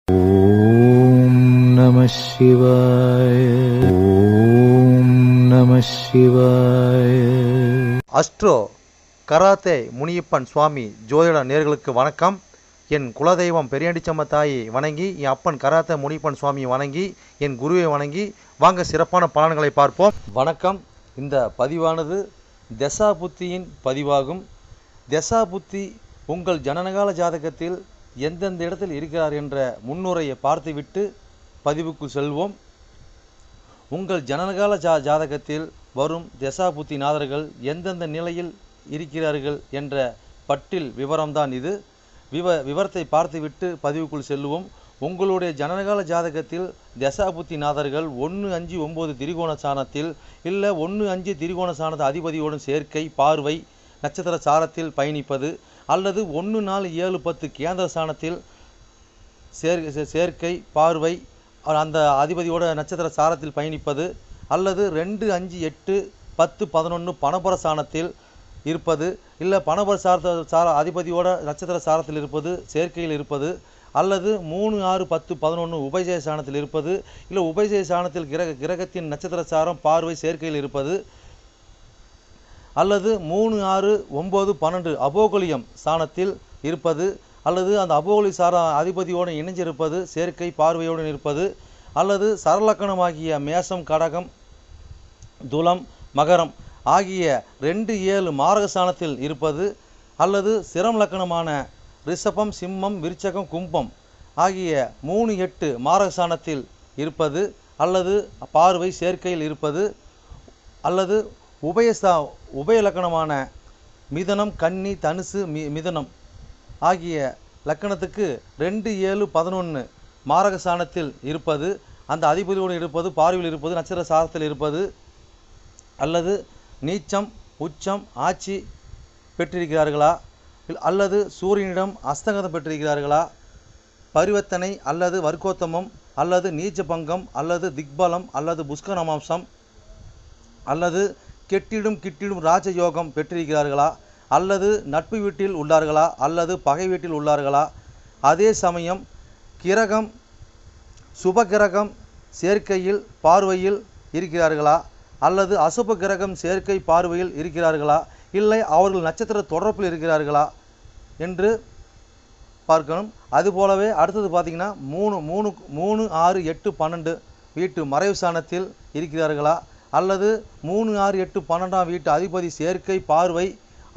ஓம் நம சிவாய. ஓம் நம சிவாய. அஸ்ட்ரோ கராத்தே முனியப்பன் சுவாமி ஜோதிட நேயர்களுக்கு வணக்கம். என் குலதெய்வம் பெரியாண்டிச்சம்ம தாயை வணங்கி, என் அப்பன் கராத்தே முனியப்பன் சுவாமியை வணங்கி, என் குருவை வணங்கி வாங்க சிறப்பான பலன்களை பார்ப்போம். வணக்கம். இந்த பதிவானது தசா புத்தியின் பதிவாகும். தசா புத்தி உங்கள் ஜனனகால ஜாதகத்தில் எந்தெந்த இடத்தில் இருக்கிறார் என்ற முன்னுரையை பார்த்துவிட்டு பதிவுக்கு செல்வோம். உங்கள் ஜனனகால ஜாதகத்தில் வரும் தசா புத்தி நாதர்கள் எந்தெந்த நிலையில் இருக்கிறார்கள் என்ற பட்டியல் விவரம்தான் இது. விவரத்தை பார்த்துவிட்டு பதிவுக்குள் செல்வோம். உங்களுடைய ஜனனகால ஜாதகத்தில் தசா புத்தி நாதர்கள் 1-5-9 திரிகோண சாணத்தில் இல்லை 1-5 திரிகோண சாணத அதிபதியோடும் சேர்க்கை, பார்வை, நட்சத்திர சாரத்தில் பயணிப்பது, அல்லது 1-4-7-10 கேந்திர சாணத்தில் சேர்க்கை, பார்வை, அந்த அதிபதியோட நட்சத்திர சாரத்தில் பயணிப்பது, அல்லது 2-5-8-10-11 பணபர சாணத்தில் இருப்பது, இல்லை பணபர அதிபதியோட நட்சத்திர சாரத்தில் இருப்பது, சேர்க்கையில் இருப்பது, அல்லது 3-6-10-11 உபஜய சாணத்தில் இருப்பது, இல்லை உபஜய சாணத்தில் கிரகத்தின் நட்சத்திர சாரம், பார்வை, சேர்க்கையில் இருப்பது, அல்லது 3-6-9-12 அபோகலியம் சாணத்தில் இருப்பது, அல்லது அந்த அபோகலி சார அதிபதியோடு இணைஞ்சிருப்பது, சேர்க்கை, பார்வையோடு இருப்பது, அல்லது சரலக்கணமாகிய மேசம், கடகம், துலம், மகரம் ஆகிய 2-7 மாரக சாணத்தில் இருப்பது, அல்லது சிரம் லக்கணமான ரிஷபம், சிம்மம், விருச்சகம், கும்பம் ஆகிய 3-8 மாரக சாணத்தில் இருப்பது, அல்லது பார்வை, சேர்க்கையில் இருப்பது, அல்லது உபய லக்கணமான மிதனம், கன்னி, தனுசு, மிதனம் ஆகிய லக்கணத்துக்கு 2-7-11 மாரக சாணத்தில் இருப்பது, அந்த அதிபதியோடு இருப்பது, பார்வையில் இருப்பது, நட்சத்திர சாரத்தில் இருப்பது, அல்லது நீச்சம், உச்சம், ஆட்சி பெற்றிருக்கிறார்களா, அல்லது சூரியனிடம் அஸ்தங்கதம் பெற்றிருக்கிறார்களா, பரிவர்த்தனை அல்லது வர்க்கோத்தமம், அல்லது நீச்ச பங்கம், அல்லது திக்பலம், அல்லது புஷ்கரமாம்சம், அல்லது கிட்டிடும் ராஜயோகம் பெற்றிருக்கிறார்களா, அல்லது நட்பு வீட்டில் உள்ளார்களா, அல்லது பகை வீட்டில் உள்ளார்களா, அதே சமயம் கிரகம் சுப கிரகம் சேர்க்கையில் பார்வையில் இருக்கிறார்களா, அல்லது அசுப கிரகம் சேர்க்கை பார்வையில் இருக்கிறார்களா, இல்லை அவர்கள் நட்சத்திர தொடர்பில் இருக்கிறார்களா என்று பார்க்கணும். அதுபோலவே அடுத்தது பார்த்திங்கன்னா 3-6-8-12 வீட்டு மறைவு சாணத்தில் இருக்கிறார்களா, அல்லது 3-6-8-12 வீட்டு அதிபதி சேர்க்கை, பார்வை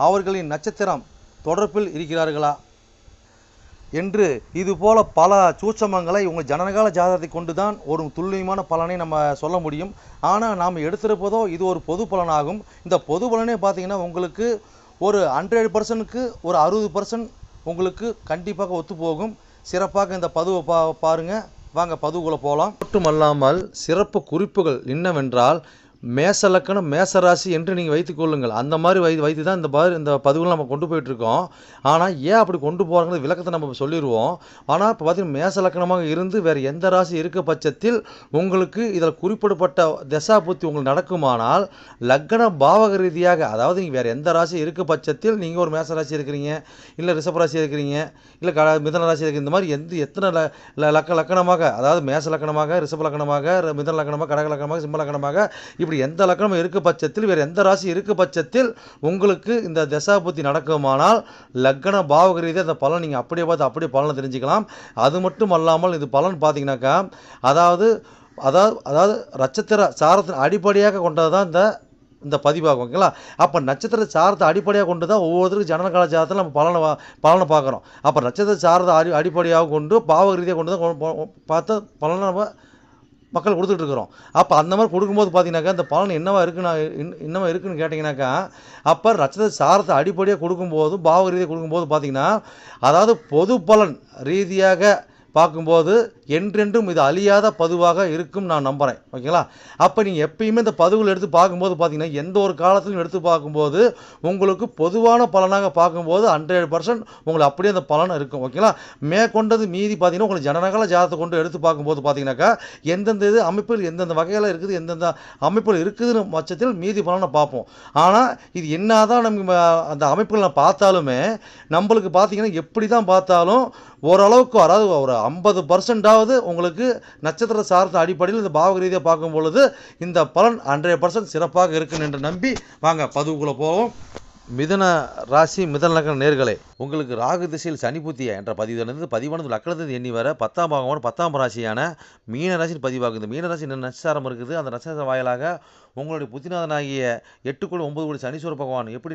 அவர்களின் நட்சத்திரம் தொடர்பில் இருக்கிறார்களா என்று இதுபோல பல சூட்சமங்களை உங்கள் ஜனனகால ஜாதகத்தை கொண்டு தான் ஒரு துல்லியமான பலனை நம்ம சொல்ல முடியும். ஆனால் நாம் எடுத்திருப்பதோ இது ஒரு பொது பலனாகும். இந்த பொது பலனே பார்த்திங்கன்னா உங்களுக்கு ஒரு 100%க்கு ஒரு 60% உங்களுக்கு கண்டிப்பாக ஒத்துப்போகும். சிறப்பாக இந்த பதிவை பாருங்கள். வாங்க பதிவுக்குள்ளே போகலாம். மட்டுமல்லாமல் சிறப்பு குறிப்புகள் என்னவென்றால், மேச லக்கணம், மேசராசி என்று நீங்கள் வைத்துக்கொள்ளுங்கள். அந்த மாதிரி வைத்து தான் இந்த பதிவுகளை நம்ம கொண்டு போயிட்டுருக்கோம். ஆனால் ஏன் அப்படி கொண்டு போகிறாங்கிறது விளக்கத்தை நம்ம சொல்லிடுவோம். ஆனால் இப்போ பார்த்திங்கன்னா மேச லக்கணமாக இருந்து வேறு எந்த ராசி இருக்க பட்சத்தில் உங்களுக்கு இதில் குறிப்பிடப்பட்ட தசா புத்தி உங்களுக்கு நடக்குமானால், லக்கண பாவக ரீதியாக, அதாவது நீங்கள் வேறு எந்த ராசி இருக்க பட்சத்தில் நீங்கள் ஒரு மேச ராசி இருக்கிறீங்க, இல்லை ரிஷப ராசி இருக்கிறீங்க, இல்லை மிதன ராசி இருக்கிற, இந்த மாதிரி எத்தனை லக்கணமாக, அதாவது மேச லக்கணமாக, ரிஷப லக்கணமாக, மிதன லக்கணமாக, கடக லக்கணமாக, சிம்ம லக்கணமாக, இப்படி எந்த லக்கணம் இருக்க பட்சத்தில், வேறு எந்த ராசி இருக்க பட்சத்தில் உங்களுக்கு இந்த தசாபுத்தி நடக்குமானால் லக்கண பாவக ரீதியாக அந்த பலன் நீங்கள் அப்படியே பார்த்து அப்படியே பலனை தெரிஞ்சுக்கலாம். அது மட்டும் அல்லாமல் இது பலன் பார்த்தீங்கன்னாக்கா, அதாவது நட்சத்திர சாரத்தின் அடிப்படையாக கொண்டது தான் இந்த பதிவாகும். ஓகேங்களா? அப்போ நட்சத்திர சாரத்தை அடிப்படையாக கொண்டு தான் ஒவ்வொருத்தருக்கும் ஜனனகால ஜாதகத்தில் நம்ம பலனை பார்க்குறோம். அப்போ நட்சத்திர சாரத்தை அடிப்படையாக கொண்டு பாவக ரீதியாக கொண்டு தான் பார்த்து பலனை நம்ம மக்கள் கொடுத்துட்ருக்குறோம். அப்போ அந்த மாதிரி கொடுக்கும்போது பார்த்தீங்கன்னாக்கா இந்த பலன் என்னவா இருக்குன்னு கேட்டிங்கனாக்கா, அப்போ நட்சத்திர சாரத்தை அடிப்படையாக கொடுக்கும்போது, பாவ ரீதியாக கொடுக்கும்போது பார்த்தீங்கன்னா, அதாவது பொது பலன் ரீதியாக பார்க்கும்போது என்றென்றும் இது அழியாத பதிவாக இருக்கும் நான் நம்புகிறேன். ஓகேங்களா? அப்போ நீங்கள் எப்பயுமே இந்த பதிவுகள் எடுத்து பார்க்கும்போது பார்த்தீங்கன்னா, எந்த ஒரு காலத்திலும் எடுத்து பார்க்கும்போது உங்களுக்கு பொதுவான பலனாக பார்க்கும்போது 100% உங்களுக்கு அப்படியே அந்த பலன் இருக்கும். ஓகேங்களா? மேற்கொண்டது மீதி பார்த்தீங்கன்னா, உங்களுக்கு ஜனனகால ஜாதகத்தை கொண்டு எடுத்து பார்க்கும்போது பார்த்தீங்கன்னாக்கா, எந்தெந்த இது அமைப்பில் எந்தெந்த வகையில் இருக்குது, எந்தெந்த அமைப்பில் இருக்குதுன்னு பட்சத்தில் மீதி பலனை பார்ப்போம். ஆனால் இது என்னதான் நம்ம அந்த அமைப்புகளை பார்த்தாலுமே நம்மளுக்கு பார்த்தீங்கன்னா, எப்படி தான் பார்த்தாலும் ஓரளவுக்கு அதாவது ஒரு 50%ஆவது உங்களுக்கு நட்சத்திர சார்ந்த அடிப்படையில் இந்த பாவக ரீதியாக பார்க்கும் பொழுது இந்த பலன் 100% சிறப்பாக இருக்குன்னு என்று நம்பி வாங்க பதிவுக்குள்ளே போவோம். மிதன ராசி மிதன லக்ன நேர்களே, உங்களுக்கு ராகு திசையில் சனி புத்திய என்ற பதிவானது லக்னத்திலிருந்து எண்ணி வர 10ஆம் பாகமான 10ஆம் ராசியான மீன ராசியின் பதிவாகுது. மீன ராசி நட்சத்திரம் இருக்குது. அந்த நட்சத்திர வாயிலாக உங்களுடைய புத்திநாதனாகிய 8 கோடி 9 கோடி சனீஸ்வர பகவான் எப்படி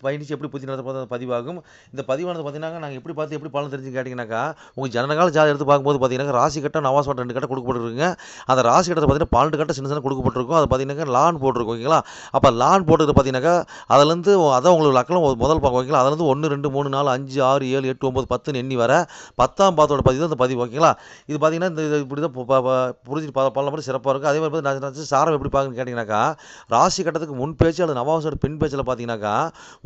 பயணித்து எப்படி புத்திநாத பதிவாகும். இந்த பதிவானது பார்த்தீங்கன்னா நாங்கள் எப்படி பார்த்து எப்படி பலன் தெரிஞ்சு கேட்டிங்கனாக்கா, உங்கள் ஜனனகால ஜாதகம் எடுத்து பார்க்கும்போது பார்த்தீங்கன்னா ராசி கட்டம் நவாஸ் கட்டம் 2 கட்டம் கொடுக்கப்பட்டிருக்குங்க. அந்த ராசி கட்டத்தை பார்த்தீங்கன்னா 12 கட்டம் சின்ன சின்ன கொடுக்கப்பட்டிருக்கும். அது பார்த்தீங்கன்னா லான் போட்டிருக்கும். ஓகேங்களா? அப்போ லான் போட்டுறது பார்த்தீங்கன்னாக்கா அதுலேருந்து அதான் உங்களுக்கு லக்னம் முதல் பார்க்க. ஓகேங்களா? அதுலேருந்து 1 2 3 4 5 6 7 8 9 10 எண்ணி வர 10ஆம் பாதத்தோட பதிவு அந்த பதிவு. ஓகேங்களா? இது பார்த்தீங்கன்னா இந்த இப்படி தான் புரிஞ்சு பல மாதிரி சிறப்பாக இருக்கும். அதே மாதிரி பார்த்து சாரம் எப்படி பார்க்குன்னு கேட்டிங்கனாக்கா, ராசி கட்டத்துக்கு முன் பேச்சு அல்லது நவாசோட பின் பேச்சில் பார்த்தீங்கன்னாக்கா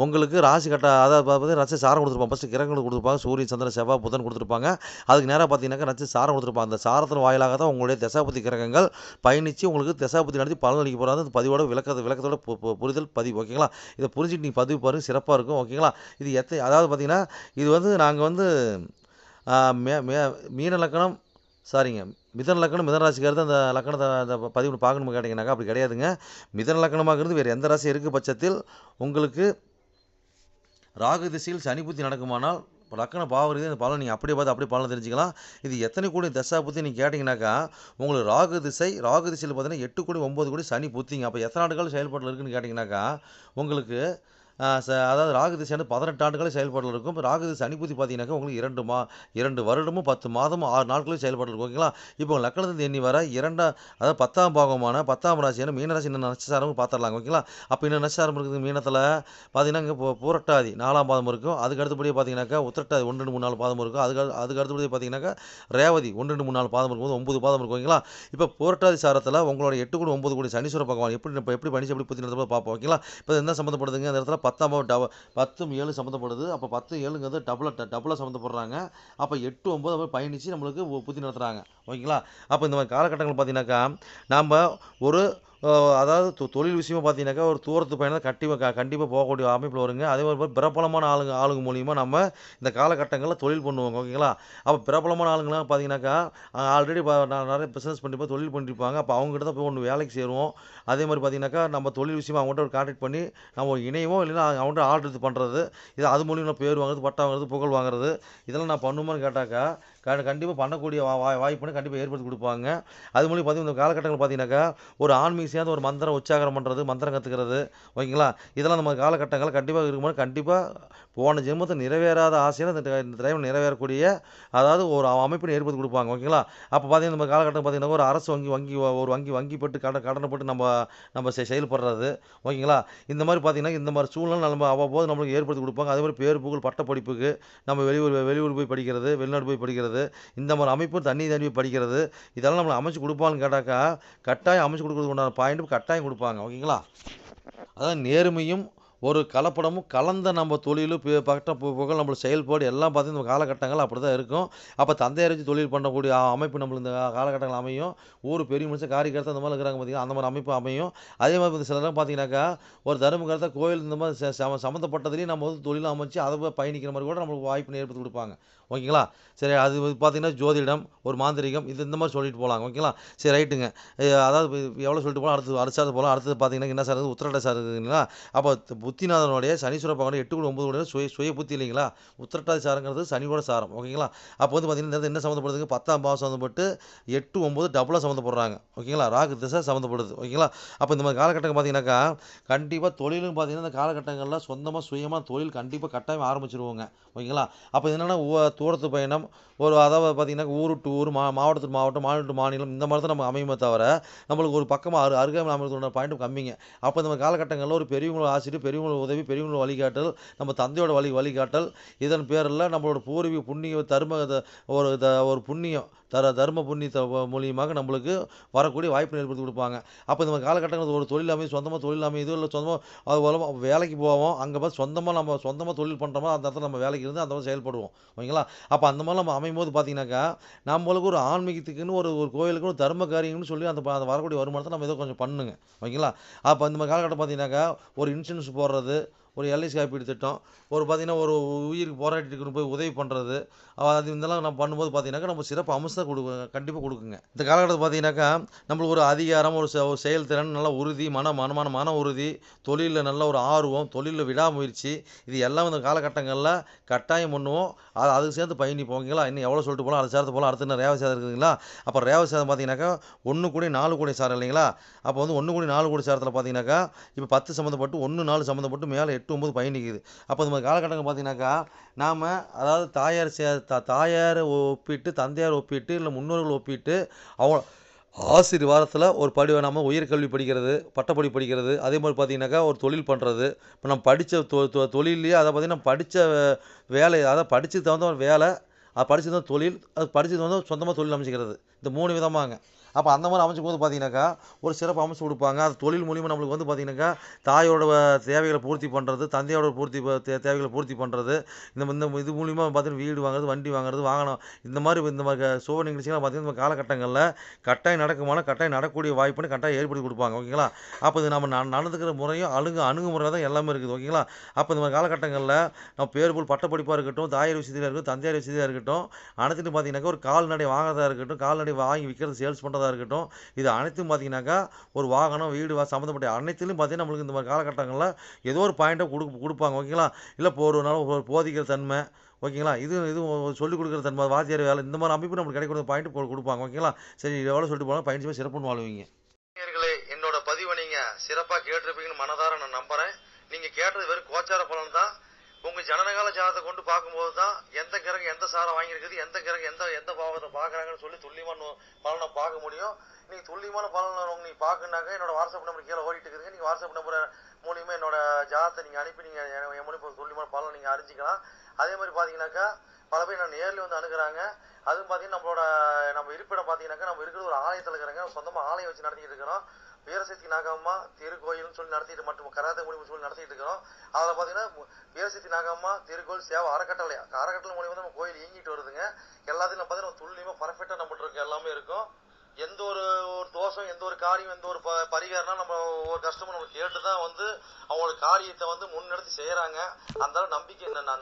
உங்களுக்கு ராசி கட்ட அதாவது நட்ச சாரம் கொடுத்துருப்பாங்க. ஃபஸ்ட்டு கிரகங்கள் கொடுத்துருப்பாங்க. சூரியன் சந்திரன் செவ்வாய் புதன் கொடுத்துருப்பாங்க. அதுக்கு நேராக பார்த்தீங்கன்னாக்கா நட்ச சாரம் கொடுத்துருப்பாங்க. அந்த சாரத்தின் வாயிலாக தான் உங்களுடைய தசாபுத்தி கிரகங்கள் பயணித்து உங்களுக்கு தசாபுத்தி நடத்தி பலன் அளிக்க போகிறாங்க. அந்த பதிவோட விளக்கத்தோட புரிதல் பதிவு. ஓகேங்களா? இதை புரிஞ்சுட்டு நீங்கள் பதிவு பாருங்க, சிறப்பாக இருக்கும். ஓகேங்களா? இது அதாவது பார்த்தீங்கன்னா இது நாங்கள் மீன லக்கணம் மிதன லக்கணம் மிதன ராசிக்காரது அந்த லக்கணத்தை அந்த பதிவு பார்க்கணும்னு கேட்டிங்கனாக்கா அப்படி கிடையாதுங்க. மிதன லக்கணமாகிறது வேறு எந்த ராசி இருக்குது பட்சத்தில் உங்களுக்கு ராகு திசையில் சனி புத்தி நடக்குமானால் லக்கண பாவரீதி அந்த பலன் நீங்கள் அப்படியே பார்த்து அப்படியே பலன் தெரிஞ்சுக்கலாம். இது எத்தனை கோடி தசா புத்தி நீங்கள் கேட்டிங்கனாக்கா உங்களுக்கு ராகு திசையில் பார்த்தீங்கன்னா 8 கோடி 9 கோடி சனி புத்திங்க. அப்போ எத்தனை ஆண்டுகள் செயல்பாட்டில் இருக்குதுன்னு கேட்டிங்கனாக்கா உங்களுக்கு அதாவது ராகு திசையானது 18 ஆண்டுகளே செயல்பாட்டில் இருக்கும். ராகு திசை சனி புத்தி பார்த்தீங்கன்னாக்கா உங்களுக்கு 2 வருடமும் 10 மாதமும் 6 நாட்களும் செயல்பாட்டில் இருக்கும். ஓகேங்களா? இப்போ லக்கணத்தில் எண்ணி வர அதாவது 10ஆம் பாகமான 10ஆம் ராசியான மீனராசி இன்னும் நட்சத்திரம் பார்த்துடலாங்க. ஓகேங்களா? அப்போ இன்னும் நட்சத்திரம் இருக்குது மீனத்தில் பார்த்தீங்கன்னா இங்கே பூரட்டாதி 4ஆம் பாதம் இருக்கும். அதுக்கு அடுத்தபடியே பார்த்தீங்கன்னாக்கா உத்திரட்டாதி 1 2 3 4 பாதம் இருக்கும். அதுக்கு அடுத்தபடியே பார்த்தீங்கன்னாக்கா ரேவதி 1 2 3 4 பாதம் இருக்கும். 9 பாதம் இருக்கும். ஓகேங்களா? இப்போ பூரட்டாதி சாரத்தில் உங்களோட 8 கோடி 9 கோடி சனீஸ்வர பகவான் எப்படி படிச்சு எப்படி புத்தி நடத்த பார்ப்போம். ஓகேங்களா? இப்போ என்ன சம்மந்தப்படுதுங்க அந்த இடத்துல 10ஆம் 10 7 சம்மந்தப்படுது. அப்போ 10 7ங்கிறது டபுளாக சம்மந்தப்படுறாங்க. அப்போ 8 9 அப்போ பயணித்து நம்மளுக்கு புத்தி நடத்துகிறாங்க. ஓகேங்களா? அப்போ இந்த மாதிரி காலகட்டங்கள் பார்த்தீங்கன்னாக்கா நாம் ஒரு அதாவது தொழில் விஷயமா பார்த்தீங்கன்னாக்கா ஒரு தூரத்து பயணம் கண்டிப்பாக போகக்கூடிய அமைப்பில் வருங்க. அதே மாதிரி பிரபலமான ஆளுங்க மூலிமா நம்ம இந்த காலகட்டங்களில் தொழில் பண்ணுவாங்க. ஓகேங்களா? அப்போ பிரபலமான ஆளுங்களாம் பார்த்தீங்கன்னாக்கா ஆல்ரெடி நான் நிறைய பிஸ்னஸ் பண்ணிப்போம் தொழில் பண்ணியிருப்பாங்க. அப்போ அவங்ககிட்ட தான் போய் ஒன்று வேலைக்கு சேருவோம். அதே மாதிரி பார்த்தீங்கன்னாக்கா நம்ம தொழில் விஷயமா அவங்கள்ட்ட ஒரு கான்டாக்ட் பண்ணி நம்ம இணையவோ இல்லைன்னா அவங்கள்ட்ட ஆர்டர் இது பண்ணுறது, இது அது மூலியமாக பேர் வாங்குறது, பட்டா வாங்குறது, புகழ் வாங்குறது, இதெல்லாம் நான் பண்ணுமான்னு கேட்டாக்கா கண்டிப்பாக பண்ணக்கூடிய வாய்ப்புன்னு கண்டிப்பாக ஏற்படுத்தி கொடுப்பாங்க. அது மூலியம் பார்த்தீங்கன்னா இந்த காலகட்டங்கள் பார்த்தீங்கன்னாக்கா ஒரு ஆன்மீக சேர்ந்து ஒரு மந்திரம் உச்சாகரம் பண்ணுறது, மந்திரம் கற்றுக்கிறது. ஓகேங்களா? இதெல்லாம் நம்ம காலகட்டங்கள் கண்டிப்பாக இருக்கும்போது கண்டிப்பாக போன ஜென்மத்தை நிறைவேறாத ஆசையில் இந்த டைம் நிறைவேறக்கூடிய அதாவது ஒரு அமைப்பினை ஏற்படுத்தி கொடுப்பாங்க. ஓகேங்களா? அப்போ பார்த்தீங்கன்னா நம்ம காலகட்டம் பார்த்தீங்கன்னா ஒரு அரசு வங்கி பட்டு கடனை போட்டு நம்ம செயல்படுறது. ஓகேங்களா? இந்த மாதிரி பார்த்தீங்கன்னா இந்த மாதிரி சூழ்நிலை நம்ம அவ்வப்போது நம்மளுக்கு ஏற்படுத்தி கொடுப்பாங்க. அதே மாதிரி பேர் புகழ் பட்ட படிப்புக்கு நம்ம வெளியூர் போய் படிக்கிறது, வெளிநாடு போய் படிக்கிறது, இந்த மாதிரி அமைப்பு தண்ணி படிக்கிறது, இதெல்லாம் நம்மளை அமைச்சு கொடுப்பான்னு கேட்டாக்கா கட்டாயம் அமைச்சு கொடுக்கறதுக்கு உண்டான பாயிண்ட் கட்டாயம் கொடுப்பாங்க. ஓகேங்களா? அதாவது நேர்மையும் ஒரு கலப்படமும் கலந்த நம்ம தொழிலும் பட்ட புகழ் நம்மளோட செயல்பாடு எல்லாம் பார்த்தீங்கன்னா இந்த காலகட்டங்கள் அப்படி தான் இருக்கும். அப்போ தந்தையரைச்சு தொழில் பண்ணக்கூடிய அமைப்பு நம்மளுக்கு இந்த காலகட்டங்கள் அமையும். ஊர் பெரிய மனுஷன் காரிகர்த்தா இந்த மாதிரி இருக்கிறாங்க பார்த்தீங்கன்னா அந்த மாதிரி அமைப்பு அமையும். அதே மாதிரி சிலர்லாம் பார்த்தீங்கன்னாக்கா ஒரு தர்மகர்த்தா கோயில் இந்த மாதிரி சம்மந்தப்பட்டதுலேயும் நம்ம வந்து தொழிலும் அமைச்சு அதை போய் பயணிக்கிற மாதிரி கூட நம்மளுக்கு வாய்ப்பு ஏற்படுத்தி கொடுப்பாங்க. ஓகேங்களா? சரி, அது பார்த்தீங்கன்னா ஜோதிடம் ஒரு மாந்திரிகம் இந்த மாதிரி சொல்லிட்டு போகலாங்க. ஓகேங்களா? சரி, ரைட்டுங்க. அதாவது எவ்வளோ சொல்லிட்டு போகலாம், அடுத்தது போகலாம். அடுத்தது பார்த்தீங்கன்னா என்ன சார் உத்திரட்ட சார் இருக்குங்களா? அப்போ புத்திநாதனுடைய சனீஸ்வர பகவான் 8 9 கூட சுய புத்தி இல்லைங்களா? உத்திரட்டாதி சாரங்கிறது சனியோட சாரம். ஓகேங்களா? அப்போ வந்து பார்த்தீங்கன்னா என்ன சம்மந்தப்படுதுங்க 10ஆம் பாவம் சம்மந்தப்பட்டு 8 9 டபுளாக சம்மந்தப்படுறாங்க. ஓகேங்களா? ராகு திசை சம்மந்தப்படுது. ஓகேங்களா? அப்போ இந்த மாதிரி காலகட்டம் பார்த்தீங்கன்னாக்கா கண்டிப்பாக தொழிலும் பார்த்தீங்கன்னா இந்த காலகட்டங்களில் சொந்தமாக சுயமாக தொழில் கண்டிப்பாக கட்டாயம் ஆரம்பிச்சிருவோங்க. ஓகேங்களா? அப்போ என்னென்னா தூரத்து பயணம் அதாவது பார்த்தீங்கன்னா ஊர் டு ஊர் மாவட்டத்துக்கு மாவட்டம் மாநிலம் டு மாநிலம் இந்த மாதிரி தான் நம்ம அமையுமே தவிர நம்மளுக்கு ஒரு பக்கமாக அருகாமல் அமைக்கிறதுக்கான பாயிண்ட்டும் கம்மிங்க. அப்போ இந்த காலகட்டங்களில் ஒரு பெரியவங்களோட ஆசிரியர், பெரியவங்களோட உதவி, பெரியவங்களோட வழிகாட்டல், நம்ம தந்தையோட வழிகாட்டல், இதன் பேரில் நம்மளோட பூர்வீக புண்ணிய ஒரு புண்ணியம் தர்ம புண்ணிய மூலியமாக நம்மளுக்கு வரக்கூடிய வாய்ப்பு ஏற்படுத்தி கொடுப்பாங்க. அப்போ இந்த காலகட்டங்களில் ஒரு தொழில் அமைது, சொந்தமாக தொழில் அமைது, இல்லை சொந்தமாக அது மூலமாக வேலைக்கு போவோம். அங்கே பார்த்து நம்ம சொந்தமாக தொழில் பண்ணுறோமோ அந்த இடத்துல நம்ம வேலைக்கு இருந்து அந்த மாதிரி செயல்படுவோம். ஓகேங்களா? அப்போ அந்த மாதிரி நம்ம அமையும்போது பார்த்தீங்கன்னாக்கா, நம்மளுக்கு ஒரு ஆன்மீகத்துக்குன்னு ஒரு ஒரு கோயிலுக்கு ஒரு தர்ம காரியம்னு சொல்லி அந்த வரக்கூடிய வருமானத்தை நம்ம ஏதோ கொஞ்சம் பண்ணுங்க. ஓகேங்களா? அப்போ இந்த மாதிரி காலகட்டம் பார்த்தீங்கன்னாக்கா, ஒரு இன்சூரன்ஸ் போடுறது, ஒரு எல்ஐசி காப்பீடு திட்டம், ஒரு பார்த்தீங்கன்னா ஒரு உயிருக்கு போராட்டிட்டு போய் உதவி பண்ணுறது, அது இதெல்லாம் நம்ம பண்ணும்போது பார்த்தீங்கன்னாக்கா நம்ம சிறப்பு அம்சம் கண்டிப்பாக கொடுக்குங்க. இந்த காலகட்டத்தில் பார்த்தீங்கன்னாக்கா நம்மளுக்கு ஒரு அதிகாரம், ஒரு செயல்திறன், நல்ல உறுதி, மன உறுதி, தொழிலில் நல்ல ஒரு ஆர்வம், தொழிலில் விடாமுயற்சி, இது எல்லாம் இந்த காலகட்டங்களில் கட்டாயம் பண்ணுவோம். அதுக்கு சேர்ந்து பயணிப்போம். ஓகேங்களா? இன்னும் எவ்வளோ சொல்லிட்டு போகலாம், அதை சேர்த்து போகலாம். அடுத்து இன்னும் ரேவதி சாதம் இருக்குதுங்களா? அப்போ ரேவதி சாதம் பார்த்தீங்கன்னாக்கா 1 கூடி 4 கூடி சாரம் இல்லைங்களா? அப்போ வந்து 1 கூடி 4 கூடி சாரத்தில் பார்த்தீங்கன்னாக்கா இப்போ 10 சம்மந்தப்பட்டு 1 4 சம்மந்தப்பட்டு மேலே 8 9 பயணிக்குது. அப்போ இந்த மாதிரி காலகட்டங்கள் பார்த்தீங்கன்னாக்கா நாம் அதாவது தாயாரை ஒப்பிட்டு, தந்தையார் ஒப்பிட்டு, இல்லை முன்னோர்கள் ஒப்பிட்டு அவங்க ஆசீர்வாதத்தில் ஒரு நம்ம உயர்கல்வி படிக்கிறது, பட்டப்படி படிக்கிறது, அதே மாதிரி பார்த்தீங்கன்னாக்கா ஒரு தொழில் பண்ணுறது. இப்போ நம்ம படித்த தொழிலையே அதை பார்த்தீங்கன்னா படித்த வேலை, அதாவது படித்தது தகுந்த ஒரு வேலை, அது படித்தது வந்து தொழில், அது படித்தது வந்து சொந்தமாக தொழில் அமைச்சிக்கிறது. இந்த 3 விதமாங்க. அப்போ அந்த மாதிரி அமைச்சும் போது பார்த்தீங்கன்னாக்கா ஒரு சிறப்பு அமைச்சு கொடுப்பாங்க. அது தொழில் மூலிமா நம்மளுக்கு வந்து பார்த்தீங்கன்னாக்கா தாயோட தேவைகளை பூர்த்தி பண்ணுறது, தந்தையோட தேவைகளை பூர்த்தி பண்ணுறது, இந்த இது மூலிமா பார்த்தீங்கன்னா வீடு வாங்குறது, வண்டி வாங்குறது, வாகனம், இந்த மாதிரி சுப நிகழ்ச்சிகள்லாம் பார்த்தீங்கன்னா இந்த காலகட்டங்களில் கட்டாயம் நடக்குமான கட்டாயம் நடக்கக்கூடிய வாய்ப்புன்னு கட்டாயம் ஏற்படுத்தி கொடுப்பாங்க. ஓகேங்களா? அப்போ இது நம்ம நடந்துக்கிற முறையும் அணுகுமுறை தான் எல்லாமே இருக்குது. ஓகேங்களா? அப்போ இந்த மாதிரி காலகட்டங்களில் நம்ம பேர் போல் பட்டப்படிப்பாக இருக்கட்டும், தாயார் விஷயத்தில் இருக்கட்டும், தந்தையார் விஷயத்தில் இருக்கட்டும், அனைத்துட்டு பார்த்தீங்கன்னாக்கா ஒரு கால்நடை வாங்குறதா இருக்கட்டும், கால்நடை வாங்கி விற்கிறது, சேல்ஸ் பண்ணுறதா இருக்கட்டும், இது அனைத்தும் பார்த்தீங்கன்னாக்கா ஒரு வாகனம், வீடு சம்மந்தப்பட்ட அனைத்திலும் பார்த்தீங்கன்னா நம்மளுக்கு இந்த மாதிரி காலகட்டங்களில் ஏதோ ஒரு பாயிண்ட்டை கொடுப்பாங்க. ஓகேங்களா? இல்லை ஒரு நாள் போதிக்கிற தன்மை, ஓகேங்களா? இது சொல்லிக் கொடுக்குற தன்மை, வாத்தியார் வேலை, இந்த மாதிரி அமைப்பு நம்மளுக்கு கிடைக்கிற பாயிண்ட் கொடுப்பாங்க. ஓகேங்களா? சரி, எவ்வளோ சொல்லிட்டு போனால் பயணிச்சுமே சிறப்புன்னு வாழ்வீங்க. என்னோட பதிவை நீங்கள் சிறப்பாக கேட்டிருப்பீங்கன்னு மனதார நான் நம்புகிறேன். நீங்கள் கேட்டது வெறும் கோச்சார பலன் தான். உங்கள் ஜனனகால ஜாதகத்தை கொண்டு பார்க்கும்போது தான் எந்த கிரகம் எந்த சாரம் வாங்கியிருக்குது, எந்த கிரகம் எந்த பாவத்தை பார்க்குறாங்கன்னு சொல்லி துல்லியமான பலனை பார்க்க முடியும். நீங்கள் துல்லியமான பலனை நீங்கள் பார்க்கணுன்னாக்க என்னோட வாட்ஸ்அப் நம்பர் கீழே ஓடிட்டு இருக்குதுங்க. நீங்கள் வாட்ஸ்அப் நம்பர் மூலியமாக என்னோட ஜாதகத்தை நீங்கள் அனுப்பி நீங்கள் என் மூலியமாக துல்லியமான பலனை நீங்கள் அறிஞ்சிக்கலாம். அதே மாதிரி பார்த்தீங்கன்னாக்கா பல பேர் நான் நேரில் வந்து அணுகிறாங்க. அதுவும் பார்த்தீங்கன்னா நம்ம இருப்பிடம் பார்த்தீங்கன்னாக்கா நம்ம இருக்கிறது ஒரு ஆலயத்தில் இருக்கிறாங்க. சொந்தமாக ஆலயம் வச்சு நடத்திக்கிட்டு இருக்கிறோம். வீரசக்தி நாகம்மா திருக்கோயில்னு சொல்லி நடத்திட்டு மற்றும் கராத்தே மூலியமாக சொல்லி நடத்திட்டு இருக்கிறோம். அதில் பார்த்தீங்கன்னா வீரசக்தி நாகம்மா திருக்கோயில் சேவை அறக்கட்டளை மூலியமாக தான் நம்ம கோயில் இயங்கிட்டு வருதுங்க. எல்லாத்தையும் பார்த்தீங்கன்னா துல்லியமாக பர்ஃபெக்டாக நம்மகிட்ட இருக்க எல்லாமே இருக்கும். எந்த ஒரு தோஷம், எந்த ஒரு காரியம், எந்த ஒரு பரிகாரம்னா நம்ம ஒரு கஷ்டமும் நம்ம கேட்டு தான் வந்து அவங்களோட காரியத்தை வந்து முன்னெடுத்து செய்கிறாங்க. அந்த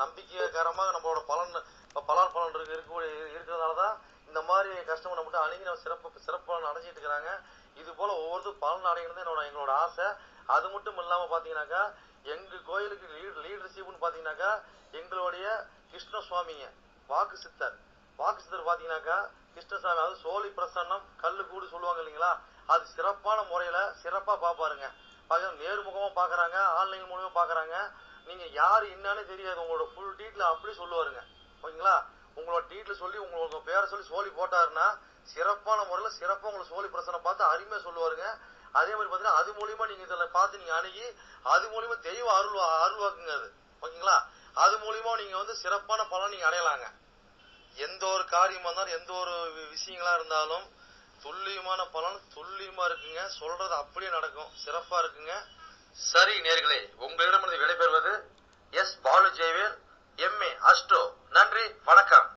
நம்பிக்கைக்காரமாக நம்மளோட பலன் இருக்கிறதுனால தான் இந்த மாதிரி கஷ்டமும் நம்மகிட்ட அணுகி நம்ம சிறப்பு பலன் அடைஞ்சிட்டு இருக்கிறாங்க. இது போல ஒவ்வொருத்தரும் பலன் அடைகிறது எங்களோட ஆசை. அது மட்டும் இல்லாமல் பார்த்தீங்கன்னாக்கா எங்கள் கோயிலுக்கு லீடர்ஷிப்னு பார்த்தீங்கன்னாக்கா எங்களுடைய கிருஷ்ணசுவாமிங்க வாக்கு சித்தர் பார்த்தீங்கன்னாக்கா கிருஷ்ணசாமி, அது சோழி பிரசன்னம் கல்லு கூடு சொல்லுவாங்க இல்லைங்களா, அது சிறப்பான முறையில் சிறப்பாக பார்ப்பாருங்க. நேர்முகமாக பார்க்குறாங்க, ஆன்லைன் மூலமாக பார்க்குறாங்க. நீங்கள் யார் என்னன்னு தெரியாது, உங்களோட ஃபுல் டீட்டெயில் அப்படி சொல்லுவாருங்க. ஓகேங்களா? உங்களோட டீட்டெயில் சொல்லி உங்களுக்கு பேரை சொல்லி சோழி போட்டாருன்னா சிறப்பான முறையில் சிறப்பாக உங்களை சோழி பிரசனை பார்த்து அருமையாக சொல்லுவாருங்க. அதே மாதிரி பார்த்தீங்கன்னா அது மூலியமா நீங்கள் இதில் பார்த்து நீங்கள் அணுகி அது மூலியமா தெய்வ அருள்வாக்குங்க அது. ஓகேங்களா? அது மூலியமா நீங்கள் வந்து சிறப்பான பலன் நீங்கள் அடையலாங்க. எந்த ஒரு காரியமாக இருந்தாலும் எந்த ஒரு விஷயங்களா இருந்தாலும் துல்லியமான பலன் துல்லியமா இருக்குங்க. சொல்றது அப்படியே நடக்கும், சிறப்பா இருக்குங்க. சரி நேயர்களே, உங்களிடமிருந்து விடைபெறுவது எஸ். Balu Jayavel, MA astro. நன்றி, வணக்கம்.